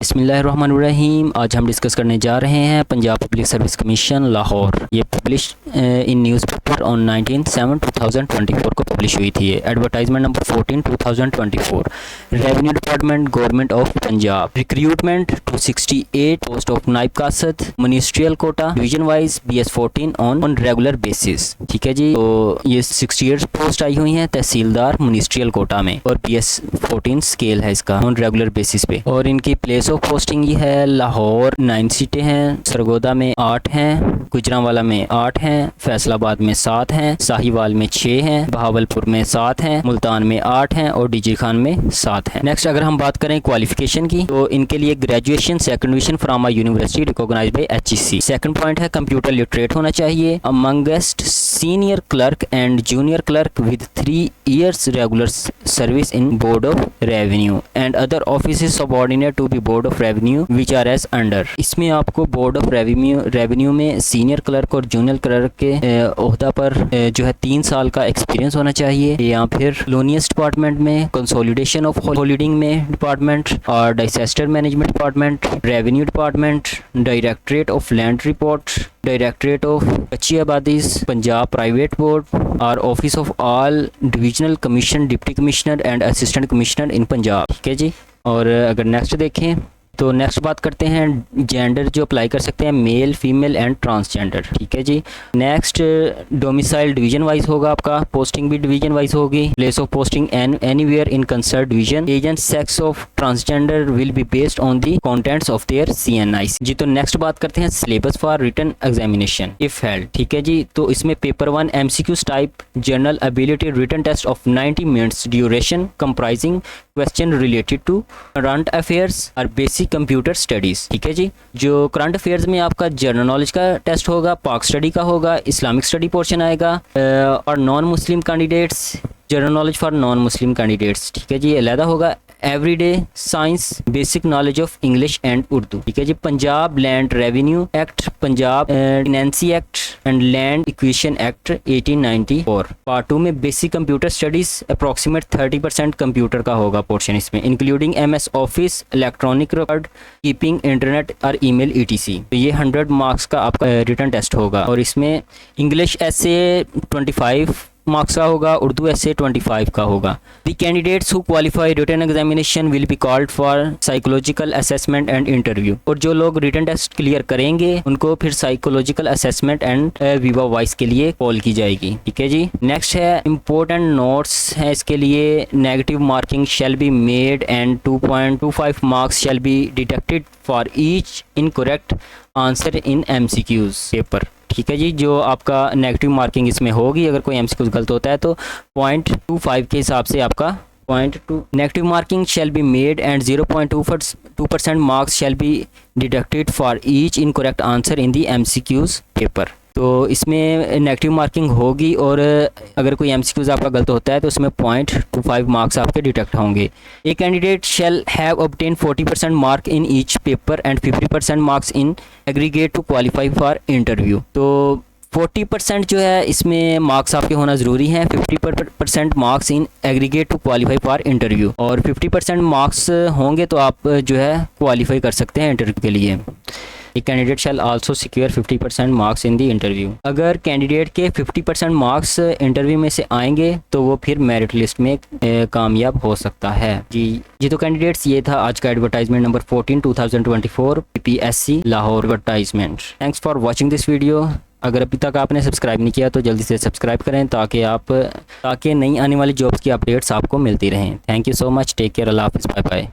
बिस्मिल्लाहिर्रहमानिर्रहीम। आज हम डिस्कस करने जा रहे हैं Punjab public service commission Lahore. ये पब्लिश इन न्यूज़पेपर ऑन 19/7/2024 को पब्लिश हुई थी। Advertisement number 14 2024। Revenue department government of Punjab. Recruitment 268 post of नाइब कासद ministerial quota division wise BS14 on regular basis. ठीक है जी। तो ये 68 पोस्ट आई हुई हैं तहसीलदार मिनिस्ट्रियल कोटा में और BS14 स्केल है इसका ऑन रेगुलर बेसिस पे। और इनकी प्लेस ऑफ पोस्टिंग ये है लाहौर 9 सीटें हैं, सरगोदा में 8 हैं, गुजरांवाला में 8 हैं, फैसलाबाद में 7 हैं, साहिवाल में 6 हैं, बहावलपुर में 7 हैं, मुल्तान में 8 हैं और डीजी खान में 7 हैं। नेक्स्ट अगर हम बात करें क्वालिफिकेशन की तो इनके लिए graduation second division from a university recognized by HEC। Second point है कंप्यूटर लिटरेट होना चाहिए। Amongst senior clerk and junior clerk with 3 years regular service in board of revenue and other offices subordinate to be board of revenue which are as under. इसमें आपको board of revenue में senior clerk और junior clerk के ओहदा पर जो है 3 साल का एक्सपीरियंस होना चाहिए। या फिर लोनियस डिपार्टमेंट में, कंसोलिडेशन ऑफ होल्डिंग में डिपार्टमेंट और disaster management department, revenue department, directorate of land report, directorate of कच्ची आबादीज, पंजाब प्राइवेट बोर्ड और office of all divisional commission deputy commissioner and assistant commissioner इन पंजाब। ठीक है जी। और अगर नेक्स्ट देखें तो नेक्स्ट बात करते हैं जेंडर जो अप्लाई कर सकते हैं, मेल, फीमेल एंड ट्रांसजेंडर। ठीक है जी। नेक्स्ट डोमिसाइल डिवीजन वाइज होगा आपका, पोस्टिंग भी डिवीजन वाइज होगी। Place of posting anywhere in concern division. Age and sex of transgender will be based on the contents of their CNIs जी। तो next बात करते हैं syllabus for written examination if held. ठीक है जी। तो इसमें paper 1 MCQs type general ability written test of 90 minutes duration comprising question related to current affairs और बेसिक कंप्यूटर स्टडीज। ठीक है जी। जो करंट अफेयर्स में आपका जनरल नॉलेज का टेस्ट होगा, पाक स्टडी का होगा, इस्लामिक स्टडी पोर्शन आएगा और non Muslim candidates general knowledge for non Muslim candidates. ठीक है जी। अलहदा होगा everyday science, basic knowledge of English and Urdu. ठीक है जी। Punjab land revenue act, Punjab tenancy act and land equation act 1894। Part 2 में basic computer studies approximate 30% computer का होगा पोर्शन इसमें, including MS office, electronic record keeping, internet और ईमेल ETC। तो ये 100 मार्क्स का आपका रिटन टेस्ट होगा और इसमें इंग्लिश ऐसे 25 मार्क्स का होगा, उर्दू ऐसे 25 का होगा। The candidates who qualify written examination will be called for psychological assessment and interview. और जो लोग रिटन टेस्ट क्लियर करेंगे उनको फिर psychological assessment and viva voce के लिए कॉल की जाएगी। ठीक है जी। नेक्स्ट है इंपॉर्टेंट नोट्स है इसके लिए। Negative marking shall be made and 2.25 marks shall be deducted for each incorrect answer in MCQs paper. ठीक है जी। जो आपका नेगेटिव मार्किंग इसमें होगी, अगर कोई MCQ गलत होता है तो 0.25 के हिसाब से आपका 0.2 negative marking shall be made and 0.2% marks shall be deducted for each incorrect answer in the MCQs paper. तो इसमें नेगेटिव मार्किंग होगी और अगर कोई MCQs आपका गलत होता है तो उसमें 0.25 मार्क्स आपके डिडक्ट होंगे। A candidate shall have obtain 40% mark in each paper and 50% marks in aggregate to qualify for interview. तो 40% जो है इसमें मार्क्स आपके होना ज़रूरी हैं, 50% marks in aggregate to qualify for interview और 50% मार्क्स होंगे तो आप जो है क्वालिफाई कर सकते हैं इंटरव्यू के लिए। एक कैंडिडेट शैल आल्सो सिक्योर 50% मार्क्स इन दी इंटरव्यू। अगर कैंडिडेट के 50% मार्क्स इंटरव्यू में से आएंगे तो वो फिर मेरिट लिस्ट में कामयाब हो सकता है जी। तो कैंडिडेट्स ये था आज का advertisement number 14 2024 PPSC Lahore advertisement. Thanks for watching this video. अगर अभी तक आपने सब्सक्राइब नहीं किया तो जल्दी से सब्सक्राइब करें ताकि नई आने वाली जॉब्स की अपडेट्स आपको मिलती रहें। Thank you so much. Take care. अल्लाह हाफिज़। Bye bye.